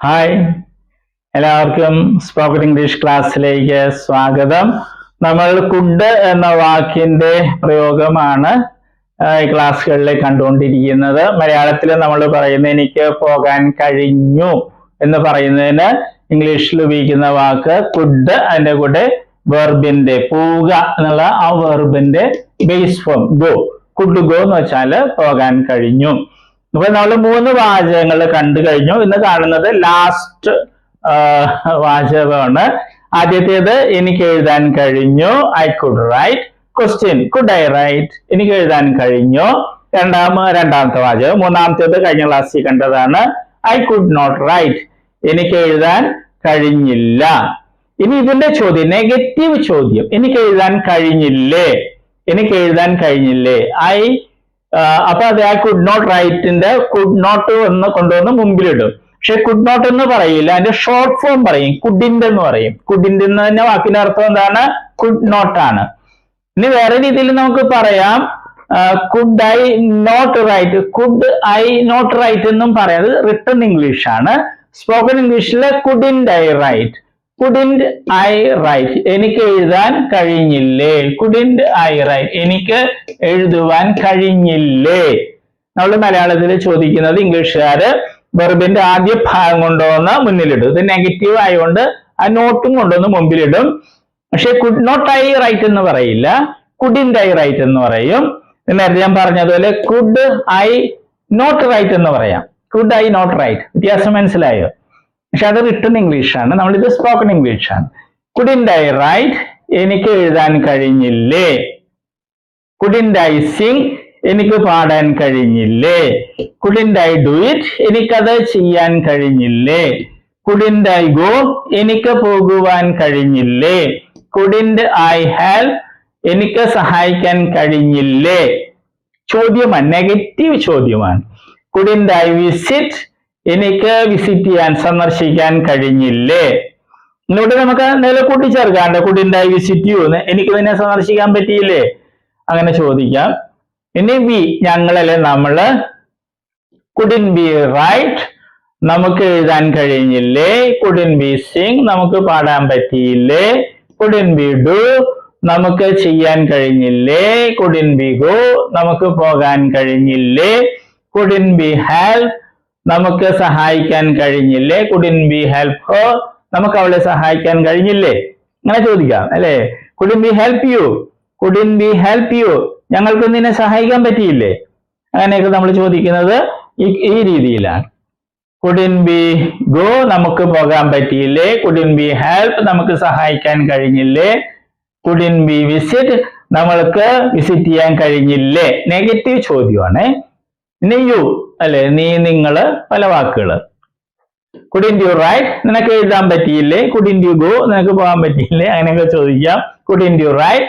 Hi, എല്ലാവർക്കും spoken English ക്ലാസ്സിലേക്ക് സ്വാഗതം. നമ്മൾ കുഡ് എന്ന വാക്കിന്റെ പ്രയോഗമാണ് ഈ ക്ലാസ്സുകളിൽ കണ്ടുകൊണ്ടിരിക്കുന്നത്. മലയാളത്തിൽ നമ്മൾ പറയുന്നത് എനിക്ക് പോകാൻ കഴിഞ്ഞു എന്ന് പറയുന്നതിന് ഇംഗ്ലീഷിൽ ഉപയോഗിക്കുന്ന വാക്ക് കുഡ്, അതിന്റെ കൂടെ വെർബിന്റെ പോവുക എന്നുള്ള ആ വെർബിന്റെ base form go, could go എന്ന് വെച്ചാൽ പോകാൻ കഴിഞ്ഞു. അപ്പൊ നമ്മൾ 3 വാചകങ്ങൾ കണ്ടു കഴിഞ്ഞു. ഇന്ന് കാണുന്നത് ലാസ്റ്റ് വാചകമാണ്. ആദ്യത്തേത് എനിക്ക് എഴുതാൻ കഴിഞ്ഞു, I could write. Question, could I write? എനിക്ക് എഴുതാൻ കഴിഞ്ഞു. രണ്ടാമത്തെ വാചകം. മൂന്നാമത്തേത് കഴിഞ്ഞ ക്ലാസ്സിൽ കണ്ടതാണ്, ഐ കുഡ് നോട്ട് റൈറ്റ്. എനിക്ക് എഴുതാൻ കഴിഞ്ഞില്ല. ഇനി ഇതിന്റെ ചോദ്യം, നെഗറ്റീവ് ചോദ്യം, എനിക്ക് എഴുതാൻ കഴിഞ്ഞില്ലേ? എനിക്ക് എഴുതാൻ കഴിഞ്ഞില്ലേ? അപ്പൊ അത് ആ കുഡ് നോട്ട് റൈറ്റിന്റെ കുഡ് നോട്ട് എന്ന് കൊണ്ടുവന്ന് മുമ്പിലിടും. പക്ഷെ കുഡ് നോട്ട് എന്ന് പറയില്ല, അതിന്റെ ഷോർട്ട് ഫോം പറയും, കുഡിന്റെ എന്ന് പറയും. കുഡിന്റെ തന്നെ വാക്കിന്റെ അർത്ഥം എന്താണ്? കുഡ് നോട്ട് ആണ്. ഇനി വേറെ രീതിയിൽ നമുക്ക് പറയാം, could I not write. Could I not write എന്നും പറയാം. അത് റിട്ടൺ ഇംഗ്ലീഷ് ആണ്. സ്പോക്കൺ ഇംഗ്ലീഷിലെ couldn't I write. Couldn't I write, എനിക്ക് എഴുതാൻ കഴിഞ്ഞില്ലേ? കുഡിന്റ് ഐ റൈറ്റ്, എനിക്ക് എഴുതുവാൻ കഴിഞ്ഞില്ലേ? നമ്മൾ മലയാളത്തിൽ ചോദിക്കുന്നത്, ഇംഗ്ലീഷുകാര് വെർബിന്റെ ആദ്യ ഭാഗം കൊണ്ടുവന്ന് മുന്നിലിടും. ഇത് നെഗറ്റീവ് ആയതുകൊണ്ട് ആ നോട്ടും കൊണ്ടുവന്ന് മുമ്പിലിടും. പക്ഷെ കുഡ് നോട്ട് ഐ റൈറ്റ് എന്ന് പറയില്ല, കുഡിന്റ് ഐ റൈറ്റ് എന്ന് പറയും. നേരത്തെ ഞാൻ പറഞ്ഞതുപോലെ കുഡ് ഐ നോട്ട് റൈറ്റ് എന്ന് പറയാം. കുഡ് ഐ നോട്ട് റൈറ്റ്, വ്യത്യാസം മനസ്സിലായോ? പക്ഷെ അത് റിട്ടൺ ഇംഗ്ലീഷ് ആണ്, നമ്മളിത് സ്പോക്കൺ ഇംഗ്ലീഷ് ആണ്. കുഡിന്റ് ഐ റൈറ്റ്, എനിക്ക് എഴുതാൻ കഴിഞ്ഞില്ലേ? കുഡിന്റ് ഐ സിംഗ്, എനിക്ക് പാടാൻ കഴിഞ്ഞില്ലേ? കുഡിന്റ് ഐ ഡു ഇറ്റ്, എനിക്കത് ചെയ്യാൻ കഴിഞ്ഞില്ലേ? കുഡിന്റ് ഐ ഗോ, എനിക്ക് പോകുവാൻ കഴിഞ്ഞില്ലേ? കുഡിന്റ് ഐ ഹെൽപ്പ്, എനിക്ക് സഹായിക്കാൻ കഴിഞ്ഞില്ലേ? ചോദ്യമാണ്, നെഗറ്റീവ് ചോദ്യമാണ്. കുഡിന്റ് ഐ വിസിറ്റ്, എനിക്ക് വിസിറ്റ് ചെയ്യാൻ, സന്ദർശിക്കാൻ കഴിഞ്ഞില്ലേ? ഇവിടെ നമുക്ക് എന്തെങ്കിലും കൂട്ടിച്ചേർക്കാണ്ട്, കുഡിന്റ് ഐ വിസിറ്റ് യു, എനിക്ക് നിന്നെ സന്ദർശിക്കാൻ പറ്റിയില്ലേ? അങ്ങനെ ചോദിക്കാം. ഇനി വി, ഞങ്ങളല്ലേ നമ്മള്. കുഡിന്റ് ബി റൈറ്റ്, നമുക്ക് എഴുതാൻ കഴിഞ്ഞില്ലേ? കുഡിന്റ് ബി സിംഗ്, നമുക്ക് പാടാൻ പറ്റിയില്ലേ? കുഡിന്റ് ബി ഡു, നമുക്ക് ചെയ്യാൻ കഴിഞ്ഞില്ലേ? കുഡിന്റ് ബി ഗോ, നമുക്ക് പോകാൻ കഴിഞ്ഞില്ലേ? കുഡിന്റ് ബി ഹെൽപ്പ്, നമുക്ക് സഹായിക്കാൻ കഴിഞ്ഞില്ലേ? കുഡിന്റ് ബി ഹെൽപ്പ് ഹർ, നമുക്ക് അവളെ സഹായിക്കാൻ കഴിഞ്ഞില്ലേ? അങ്ങനെ ചോദിക്കാം അല്ലെ. Couldn't B help you, couldn't B help you, ഞങ്ങൾക്ക് നിന്നെ സഹായിക്കാൻ പറ്റിയില്ലേ? അങ്ങനെയൊക്കെ നമ്മൾ ചോദിക്കുന്നത് ഈ രീതിയിലാണ്. കുഡിന്റ് ബി ഗോ, നമുക്ക് പോകാൻ പറ്റിയില്ലേ? കുഡിന്റ് ബി ഹെൽപ്പ്, നമുക്ക് സഹായിക്കാൻ കഴിഞ്ഞില്ലേ? കുഡിന്റ് ബി വിസിറ്റ്, നമ്മൾക്ക് വിസിറ്റ് ചെയ്യാൻ കഴിഞ്ഞില്ലേ? നെഗറ്റീവ് ചോദ്യമാണ്. ഇനി യു അല്ലെ, നീ, നിങ്ങള്, പല വാക്കുകള്. കുഡിന്റ് യു റൈറ്റ്, നിനക്ക് എഴുതാൻ പറ്റിയില്ലേ? കുഡിന്റ് യു ഗോ, നിനക്ക് പോകാൻ പറ്റിയില്ലേ? അങ്ങനെയൊക്കെ ചോദിക്കാം. കുഡിന്റ് യു റൈറ്റ്,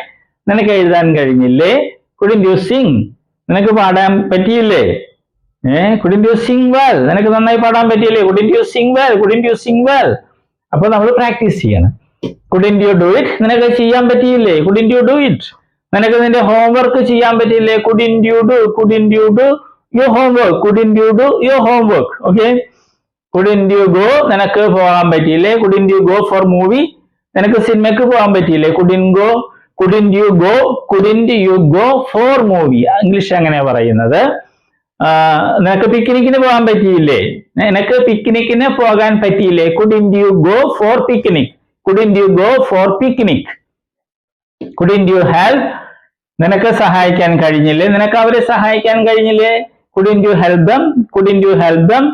നിനക്ക് എഴുതാൻ കഴിഞ്ഞില്ലേ? കുഡിന്റ് യു സിംഗ്, നിനക്ക് പാടാൻ പറ്റിയില്ലേ? കുഡിന്റ് യു സിംഗ് വെൽ, നിനക്ക് നന്നായി പാടാൻ പറ്റിയില്ലേ? Couldn't you sing well, couldn't you sing well. അപ്പൊ നമ്മൾ പ്രാക്ടീസ് ചെയ്യണം. കുഡിന്റ് യു ഡു ഇറ്റ്, നിനക്ക് ചെയ്യാൻ പറ്റിയില്ലേ? കുഡിന്റ് യു ഡു ഇറ്റ്, നിനക്ക് നിന്റെ ഹോംവർക്ക് ചെയ്യാൻ പറ്റിയില്ലേ? Couldn't you do, couldn't you do your homework, couldn't you do your homework? Okay, couldn't you go, നിനക്ക് പോകാൻ പറ്റിയില്ലേ? couldn't you go for movie, നിനക്ക് സിനിമയ്ക്ക് പോകാൻ പറ്റിയില്ലേ? couldn't you go for movie. English അങ്ങനെയാ പറയുന്നത്. നിനക്ക് പിക്നിക്കിന് പോകാൻ പറ്റിയില്ലേ? നിനക്ക് പിക്നിക്കിന് പോകാൻ പറ്റിയില്ലേ? couldn't you go for picnic, couldn't you go for picnic. couldn't you help, നിനക്ക് സഹായിക്കാൻ കഴിഞ്ഞില്ലേ? നിനക്ക് അവരെ സഹായിക്കാൻ കഴിഞ്ഞില്ലേ? couldn't you help them, couldn't you help them,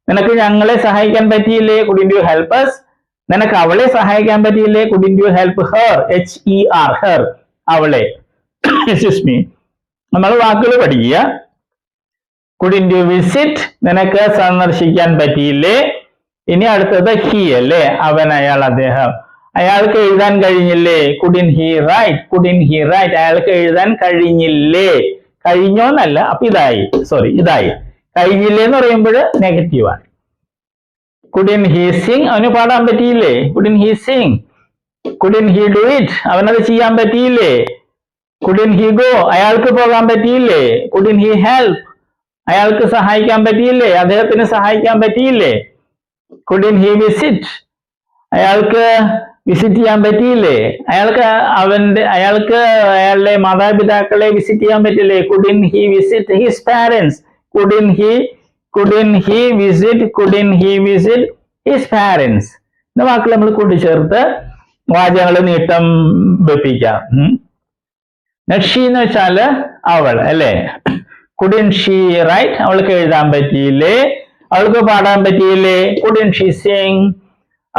നിനക്ക് ഞങ്ങളെ സഹായിക്കാൻ പറ്റിയില്ലേ? couldn't you help us, നിനക്ക് അവളെ സഹായിക്കാൻ പറ്റിയില്ലേ? couldn't you help her, her, her, അവളെ. excuse me, നമ്മൾ വാക്കുകൾ പഠിക്കുക. couldn't you visit, നിനക്ക് സന്ദർശിക്കാൻ പറ്റിയില്ലേ? ഇനി അടുത്തത് he അല്ലേ, അവൻ, അയാൾ, അദ്ദേഹം. അയാൾക്ക് എഴുതാൻ കഴിഞ്ഞില്ലേ? couldn't he write, couldn't he write, അയാൾക്ക് എഴുതാൻ കഴിഞ്ഞില്ലേ? കഴിഞ്ഞോന്നല്ല, അപ്പൊ ഇതായി കഴിഞ്ഞില്ലേ എന്ന് പറയുമ്പോൾ നെഗറ്റീവാണ്. couldn't he sing, അവന് പാടാൻ പറ്റിയില്ലേ? couldn't he sing. couldn't he do it, അവനത് ചെയ്യാൻ പറ്റിയില്ലേ? couldn't he go, അയാൾക്ക് പോകാൻ പറ്റിയില്ലേ? couldn't he help, അയാൾക്ക് സഹായിക്കാൻ പറ്റിയില്ലേ? അദ്ദേഹത്തിന് സഹായിക്കാൻ പറ്റിയില്ലേ? Couldn't he visit? അയാൾക്ക് വിസിറ്റ് ചെയ്യാൻ പറ്റിയില്ലേ? അയാളുടെ മാതാപിതാക്കളെ വിസിറ്റ് ചെയ്യാൻ പറ്റില്ലേ? Couldn't he visit his parents? Couldn't he visit his parents? എന്ന വാക്കുകൾ നമ്മൾ കൂട്ടിച്ചേർത്ത് വാചകങ്ങൾ നീട്ടം വെപ്പിക്കാം. ഷീ എന്ന് വെച്ചാല് അവൾ അല്ലേ? Couldn't she write? അവൾക്ക് എഴുതാൻ പറ്റിയില്ലേ? അവൾക്ക് പാടാൻ പറ്റിയില്ലേ? Couldn't she sing?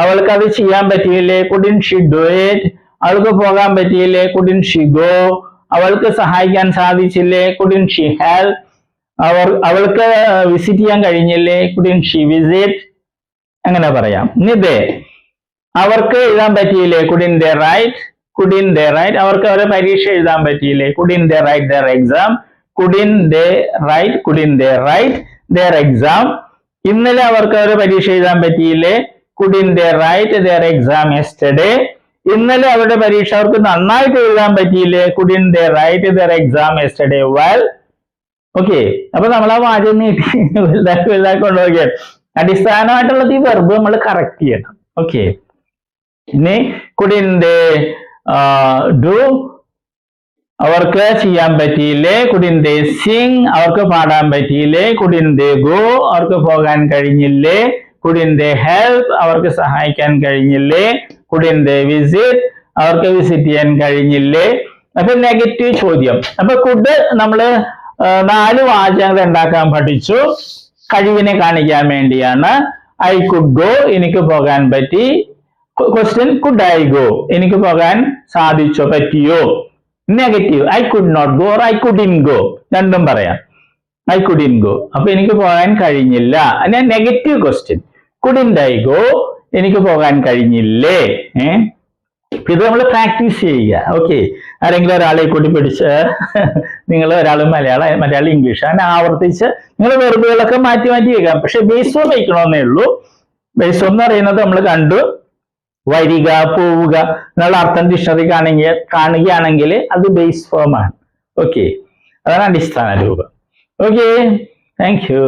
അവൾക്ക് അത് ചെയ്യാൻ പറ്റിയില്ലേ? Couldn't she do it? അവൾക്ക് പോകാൻ പറ്റിയില്ലേ? Couldn't she go? അവൾക്ക് സഹായിക്കാൻ സാധിച്ചില്ലേ? Couldn't she help? അവൾക്ക് വിസിറ്റ് ചെയ്യാൻ കഴിഞ്ഞില്ലേ? Couldn't she visit? അങ്ങനെ പറയാം. ഇതേ അവർക്ക് എഴുതാൻ പറ്റിയില്ലേ? Couldn't they write? അവർക്ക് അവരെ പരീക്ഷ എഴുതാൻ പറ്റിയില്ലേ? Couldn't they write their exam? Couldn't they write their exam? ഇന്നലെ അവർക്ക് അവരെ പരീക്ഷ എഴുതാൻ പറ്റിയില്ലേ? Couldn't they write their exam yesterday? ഇന്നലെ അവരുടെ പരീക്ഷ അവർക്ക് നന്നായിട്ട് എഴുതാൻ പറ്റിയില്ലേ? Couldn't they write their exam yesterday well? Okay, അപ്പൊ നമ്മൾ ആ വാചകം നീട്ടി വലുതാക്കി കൊണ്ടുപോകുക. അടിസ്ഥാനമായിട്ടുള്ളത് ഈ വെർബ് നമ്മൾ കറക്റ്റ് ചെയ്യണം. ഓക്കെ, ഇനി couldn't they do? അവർക്ക് ചെയ്യാൻ പറ്റിയില്ലേ? Couldn't they sing? അവർക്ക് പാടാൻ പറ്റിയില്ലേ? Couldn't they go? അവർക്ക് പോകാൻ കഴിഞ്ഞില്ലേ? Couldn't they help? അവർക്ക് സഹായിക്കാൻ കഴിഞ്ഞില്ലേ? Couldn't they visit? അവർക്ക് വിസിറ്റ് ചെയ്യാൻ കഴിഞ്ഞില്ലേ? അപ്പൊ നെഗറ്റീവ് ചോദ്യം. അപ്പൊ കുഡ് നമ്മള് 4 വാചകങ്ങൾ ഉണ്ടാക്കാൻ പഠിച്ചു. കഴിവിനെ കാണിക്കാൻ വേണ്ടിയാണ്. I could go, എനിക്ക് പോകാൻ പറ്റി. Question, could I go? എനിക്ക് പോകാൻ സാധിച്ചോ, പറ്റിയോ? Negative, I could not go or I couldn't go. രണ്ടും പറയാം. I couldn't go, അപ്പൊ എനിക്ക് പോകാൻ കഴിഞ്ഞില്ല. ഞാൻ negative question. Couldn't I go? എനിക്ക് പോകാൻ കഴിഞ്ഞില്ലേ? ഇത് നമ്മൾ പ്രാക്ടീസ് ചെയ്യുക. ഓക്കെ, ആരെങ്കിലും ഒരാളെ കൂട്ടി പിടിച്ച് നിങ്ങൾ ഒരാൾ മലയാളം ഇംഗ്ലീഷ് അങ്ങനെ ആവർത്തിച്ച് നിങ്ങൾ വെറുതുകളൊക്കെ മാറ്റി വെക്കാം. പക്ഷെ ബേസ് ഫോം വയ്ക്കണമെന്നേ ഉള്ളൂ. ബേസ് ഫോം എന്ന് പറയുന്നത് നമ്മൾ കണ്ടു, വരിക, പോവുക എന്നുള്ള അർത്ഥം ഡിക്ഷണറി കാണുകയാണെങ്കിൽ അത് ബേസ് ഫോം ആണ്. ഓക്കെ, അതാണ് അടിസ്ഥാന രൂപം. Okay, thank you.